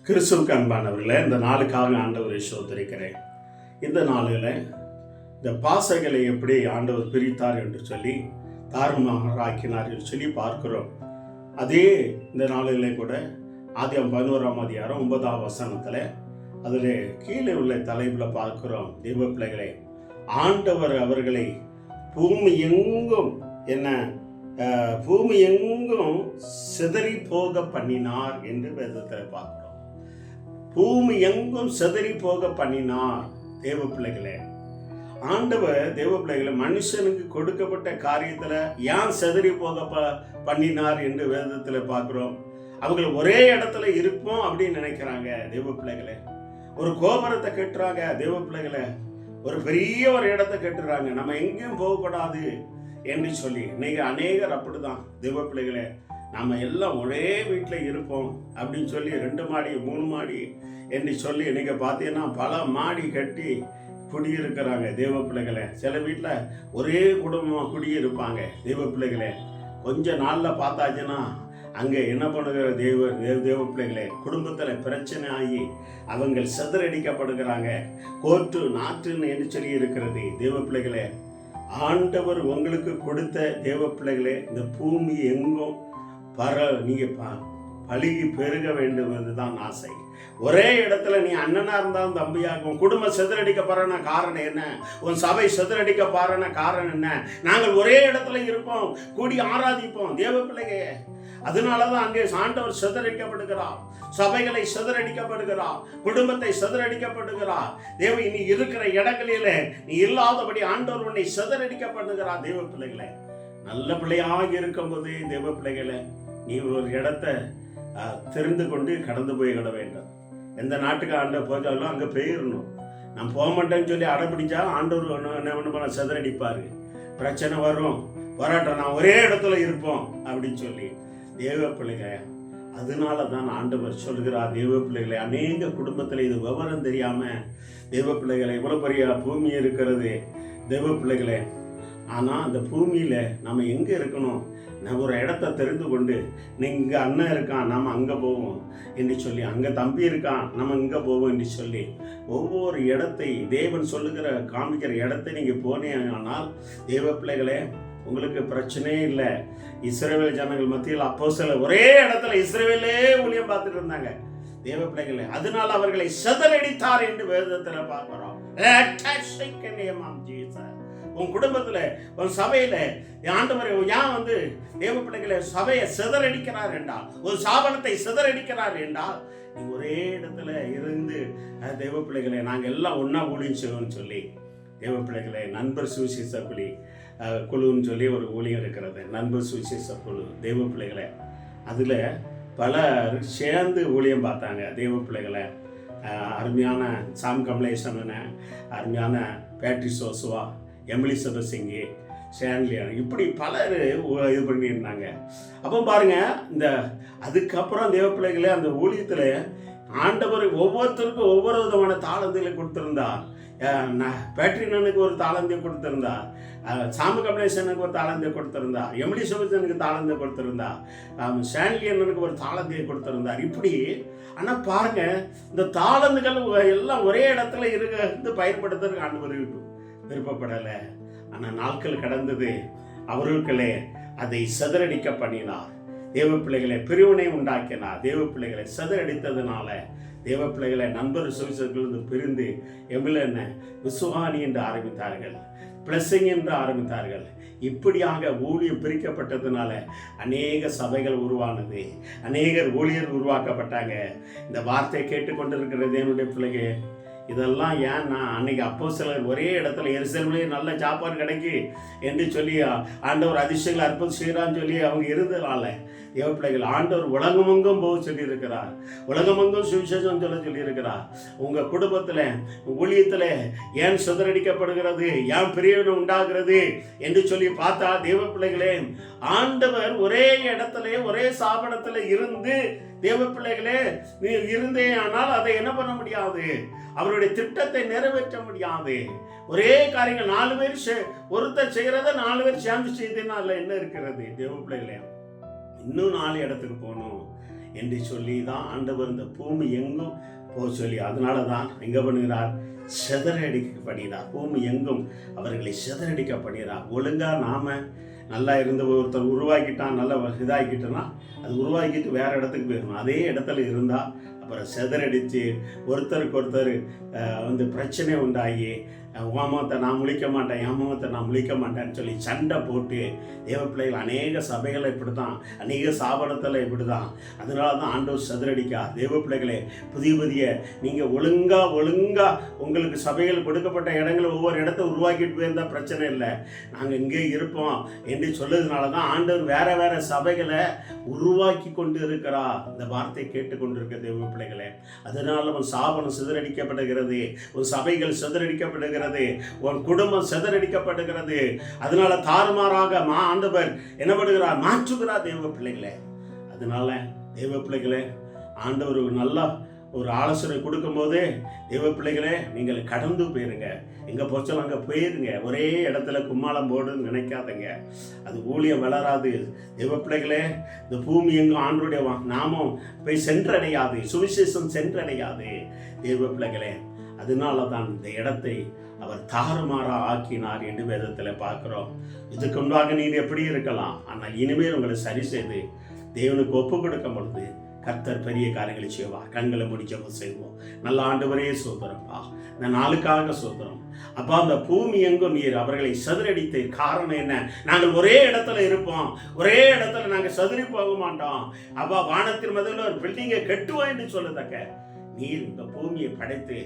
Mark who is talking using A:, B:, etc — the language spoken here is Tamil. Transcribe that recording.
A: கிறிஸ்துவுக்கு அன்பானவர்களே, இந்த நாளுக்காக ஆண்டவரை சோதரிக்கிறேன். இந்த நாளில் இந்த பாசைகளை எப்படி ஆண்டவர் பிரித்தார் என்று சொல்லி தாறுமாறாக்கினார் என்று சொல்லி பார்க்கிறோம். அதே இந்த நாளிலே கூட ஆதியாகமம் 11ஆம் அதிகாரம் 9ஆம் வசனத்தில் அதில் கீழே உள்ள தலைப்பில் பார்க்கிறோம். தெய்வ பிள்ளைகளே, ஆண்டவர் அவர்களை பூமி எங்கும் பூமி எங்கும் சிதறி போக பண்ணினார் என்று வேதத்தில் பார்க்கிறோம். பூமி எங்கும் சிதறி போக பண்ணினார். தேவ பிள்ளைகளே, ஆண்டவர் தேவ பிள்ளைகளை மனுஷனுக்கு கொடுக்கப்பட்ட காரியத்துல ஏன் சிதறி போக பண்ணினார் என்று வேதத்துல பார்க்கிறோம். அவங்க ஒரே இடத்துல இருப்போம் அப்படின்னு நினைக்கிறாங்க. தேவ பிள்ளைகளே, ஒரு கோபுரத்தை கட்டுறாங்க. தேவ பிள்ளைகளை, ஒரு பெரிய ஒரு இடத்தை கட்டுறாங்க, நம்ம எங்கேயும் போகக்கூடாது என்று சொல்லி. இன்னைக்கு அநேகர் அப்படிதான். தேவ பிள்ளைகளே, நாம எல்லாம் ஒரே வீட்டில் இருப்போம் அப்படின்னு சொல்லி 2 மாடி 3 மாடி என்று சொல்லி இன்னைக்கு பார்த்தீங்கன்னா பல மாடி கட்டி குடியிருக்கிறாங்க. தேவ பிள்ளைகளை, சில வீட்டில் ஒரே குடும்பமாக குடியிருப்பாங்க. தேவ பிள்ளைகளை, கொஞ்ச நாளில் பார்த்தாச்சுன்னா அங்கே என்ன பண்ணுகிற தேவ பிள்ளைகளே, குடும்பத்தில் பிரச்சனை ஆகி அவங்க சிதறடிக்கப்படுகிறாங்க. கோர்ட்டு நாட்டுன்னு என்று சொல்லி இருக்கிறது. தேவ பிள்ளைகளே, ஆண்டவர் உங்களுக்கு கொடுத்த தேவ பிள்ளைகளே, இந்த பூமி எங்கும் நீங்க பழுகி பெருக வேண்டும் என்றுதான் ஆசை. ஒரே இடத்துல நீ அண்ணனா இருந்தாலும் தம்பியாகும். குடும்பம் சிதறடிக்கப்படுற காரணம் என்ன? உன் சபை சிதறடிக்கப்படுற காரணம் என்ன? நாங்கள் ஒரே இடத்துல இருப்போம், கூடி ஆராதிப்போம். தேவ பிள்ளைங்க, அதனாலதான் அங்கே ஆண்டவர் சிதறடிக்கப்படுகிறார், சபைகளை சிதறடிக்கப்படுகிறார், குடும்பத்தை சிதறடிக்கப்படுகிறார். தேவ நீ இருக்கிற இடங்களில நீ இல்லாதபடி ஆண்டவர் உன்னை சிதறடிக்கப்படுகிறார். தேவ பிள்ளைகளை, நல்ல பிள்ளையாக இருக்கும்போது தேவ பிள்ளைகளை, நீ ஒரு இடத்தை தெரிந்து கொண்டு கடந்து போய்விட வேண்டும். எந்த நாட்டுக்கு ஆண்டவர் போச்சாலும் அங்கே போயிடணும். நான் போக மாட்டேன்னு சொல்லி அடைப்பிடிச்சா ஆண்டவர் என்ன சிதறடிப்பாரு. பிரச்சனை வரும், போராட்டம், நான் ஒரே இடத்துல இருப்போம் அப்படின்னு சொல்லி. தேவ பிள்ளைங்க, அதனால தான் ஆண்டவர் சொல்கிறார். தேவ பிள்ளைகளை, அநேக குடும்பத்தில் இது விவரம் தெரியாம தேவ பிள்ளைகளை, இவ்வளவு பெரிய பூமி இருக்கிறது தேவ பிள்ளைகளை. ஆனால் அந்த பூமியில் நம்ம எங்கே இருக்கணும், நம்ம ஒரு இடத்த தெரிந்து கொண்டு, இங்கே அண்ணன் இருக்கான் நம்ம அங்கே போவோம் என்று சொல்லி, அங்கே தம்பி இருக்கான் நம்ம இங்கே போவோம் என்று சொல்லி, ஒவ்வொரு இடத்தை தேவன் சொல்லுகிற காமிக்கிற இடத்தை நீங்கள் போனீங்கன்னால் தேவ பிள்ளைகளே, உங்களுக்கு பிரச்சனையே இல்லை. இஸ்ரவேல் ஜனங்கள் மத்தியில் அப்போஸ்தலர் ஒரே இடத்துல இஸ்ரவேலே ஊழியம் பார்த்துட்டு இருந்தாங்க. தேவ பிள்ளைகளே, அதனால அவர்களை சிதறடித்தார் என்று வேதத்தில் பார்க்கிறோம். உன் குடும்பத்துல, உன் சபையில ஆண்டவர் ஏன் தேவ பிள்ளைகளை சபையை சிதறடிக்கிறார் என்றால், ஒரு சாபனத்தை சிதறடிக்கிறார் என்றால், நீ ஒரே இடத்துல இருந்து தேவ பிள்ளைகளை நாங்கள் எல்லாம் ஒன்னா ஊழியம் செய்வோம்னு சொல்லி. தேவ பிள்ளைகளை, நண்பர் சுவிசேஷ குழுன்னு சொல்லி ஒரு ஊழியம் இருக்கிறது. நண்பர் சுவிசேஷ குழு. தேவ பிள்ளைகளை, அதில் பலர் சேர்ந்து ஊழியம் பார்த்தாங்க. தேவ பிள்ளைகளை, அருமையான சாம் கமலேசன், அருமையான பேட்ரிஸ் ஓசுவா, எமிலி சபசிங்கி, ஷேன்லியன், இப்படி பலர் இது பண்ணியிருந்தாங்க. அப்போ பாருங்க, இந்த அதுக்கப்புறம் தேவ பிள்ளைகளே, அந்த ஊழியத்தில் ஆண்டவர் ஒவ்வொருத்தருக்கும் ஒவ்வொரு விதமான தாளந்தைகளை கொடுத்திருந்தா. பேட்ரினனுக்கு ஒரு தாளந்தை கொடுத்திருந்தா, சாமு கமலேசனுக்கு ஒரு தாளந்தை கொடுத்திருந்தா, எமிலி சபசனுக்கு தாளந்தை கொடுத்திருந்தா, ஷேன்லியனுக்கு ஒரு தாளந்தையை கொடுத்திருந்தார். இப்படி ஆனால் பாருங்க, இந்த தாளந்துகள் எல்லாம் ஒரே இடத்துல இருந்து பயன்படுத்துறதுக்கு ஆண்டவர் விருப்பப்படலை. ஆனால் நாட்கள் கடந்தது, அவர்களுக்களே அதை சிதறடிக்க பண்ணினார். தேவ பிள்ளைகளை பிரிவினை உண்டாக்கினார். தேவ பிள்ளைகளை சிதறடித்ததுனால தேவ பிள்ளைகளை நண்பர் சுவிசேஷத்திலிருந்து பிரிந்து எமிலன விசுவானி என்று ஆரம்பித்தார்கள், பிளஸிங் என்று ஆரம்பித்தார்கள். இப்படியாக ஊழியம் பிரிக்கப்பட்டதுனால அநேக சபைகள் உருவானது, அநேகர் ஊழியர் உருவாக்கப்பட்டாங்க. இந்த வார்த்தையை கேட்டுக்கொண்டிருக்கிற தேவனுடைய பிள்ளைகள், இதெல்லாம் ஏன்னா அன்னைக்கு அப்போஸ்தலர் ஒரே இடத்துல எருசலேமிலே நல்ல சாப்பாடு கிடைக்கு என்று சொல்லி ஆண்டவர் அதிசயங்களை அற்புதம் செய்கிறான்னு சொல்லி அவங்க இருந்ததுனால தேவ பிள்ளைகள், ஆண்டவர் உலகமெங்கும் போக சொல்லியிருக்கிறார், உலகமெங்கும் சுவிசேஷம் சொல்லியிருக்கிறார். உங்கள் குடும்பத்தில் ஊழியத்தில் ஏன் சிதறடிக்கப்படுகிறது, ஏன் பிரிவினை உண்டாகிறது என்று சொல்லி பார்த்தா தேவ பிள்ளைகளே, ஆண்டவர் ஒரே இடத்துல ஒரே சாபனத்தில் இருந்து தேவ பிள்ளைகளே இருந்தே, ஆனால் அதை என்ன பண்ண முடியாது, அவருடைய திட்டத்தை நிறைவேற்ற முடியாது. ஒரே காரியங்கள் 4 பேர் ஒருத்தர் செய்யறத 4 பேர் சேர்ந்து செய்ததுனால என்ன இருக்கிறது? தேவ பிள்ளைகளே, இன்னும் 4 இடத்துக்கு போகணும், என்று சொல்லி தான் ஆண்டவர் இந்த பூமி எங்கும் போக சொல்லி, அதனால தான் எங்க பண்ணுகிறார், சிதறடிக்க பண்ணினார். பூமி எங்கும் அவர்களை சிதறடிக்க பண்ணினார். ஒழுங்கா நாம நல்லா இருந்த ஒருத்தர் உருவாக்கிட்டான், நல்லா இதாகிட்டோன்னா அது உருவாக்கிட்டு வேற இடத்துக்கு போயிடணும். அதே இடத்துல இருந்தால் அப்புறம் சிதறடித்து ஒருத்தருக்கு ஒருத்தர் பிரச்சனை உண்டாகி உமாமத்தை நான் முழிக்க மாட்டேன், ஏமாமத்தை நான் முழிக்க மாட்டேன்னு சொல்லி சண்டை போட்டு தேவ பிள்ளைகள் அநேக சபைகளை இப்படி தான், அநேக ஸ்தாபனத்தில் இப்படி தான். அதனால தான் ஆண்டவர் சிதறடிக்கா. தேவ பிள்ளைகளே, புதிய நீங்கள் ஒழுங்காக உங்களுக்கு சபைகள் கொடுக்கப்பட்ட இடங்களை ஒவ்வொரு இடத்த உருவாக்கிட்டு போயிருந்தால் பிரச்சனை இல்லை, நாங்கள் இங்கே இருப்போம் என்று சொல்லுறதுனால தான் ஆண்டவர் வேற சபைகளை உருவாக்கி கொண்டு இருக்கிறா. இந்த வார்த்தை கேட்டுக்கொண்டிருக்க தேவ பிள்ளைகளே, அதனால உன் ஸ்தாபனம் சிதறடிக்கப்படுகிறது, உன் சபைகள் சிதறடிக்கப்படுகிறது, உன் குடும்பம் சிதறடிக்கப்படுகிறது. அதனால தாறுமாறாக ஆண்டவர் என்ன பண்ணுகிறார், மாற்றுகிறார் தேவ பிள்ளைகளே. அதனால தேவ பிள்ளைகளே, ஆண்டவர் ஒரு ஆலோசனை கொடுக்கும் போது தேவ பிள்ளைகளே நீங்கள் கடந்து போயிருங்க. எங்க போச்சாலும் அங்கே போயிருங்க. ஒரே இடத்துல கும்மாளம் போடுன்னு நினைக்காதங்க, அது ஊழியம் வளராது. தேவ பிள்ளைகளே, இந்த பூமி எங்கும் ஆண்டருடைய நாமம் போய் சென்றடையாது, சுவிசேஷம் சென்றடையாது தேவ பிள்ளைகளே. அதனால தான் இந்த இடத்தை அவர் தாறுமாறா ஆக்கினார் என்று வேதத்தில் பார்க்கிறோம். இதுக்கு முன்பாக நீர் எப்படி இருக்கலாம், ஆனால் இனிமேல் உங்களை சரி செய்து தேவனுக்கு ஒப்பு கொடுக்கும் பொழுது கர்த்தர் பெரிய காரியங்களை செய்வார். கண்களை முடிச்சவங்க செய்வோம். நல்ல ஆண்டவரே சோதரப்பா, இந்த நாளுக்காக சோதரம் அப்பா. அந்த பூமி எங்கும் நீர் அவர்களை சதுரடித்த காரணம் என்ன? நாங்கள் ஒரே இடத்துல இருப்போம், ஒரே இடத்துல நாங்கள் சதுரி போக மாட்டோம் அப்பா. வானத்தின் மதில் ஒரு பில்டிங்கை கட்டுவோம் என்று சொல்லத்தக்க நீர் இந்த பூமியை படைத்து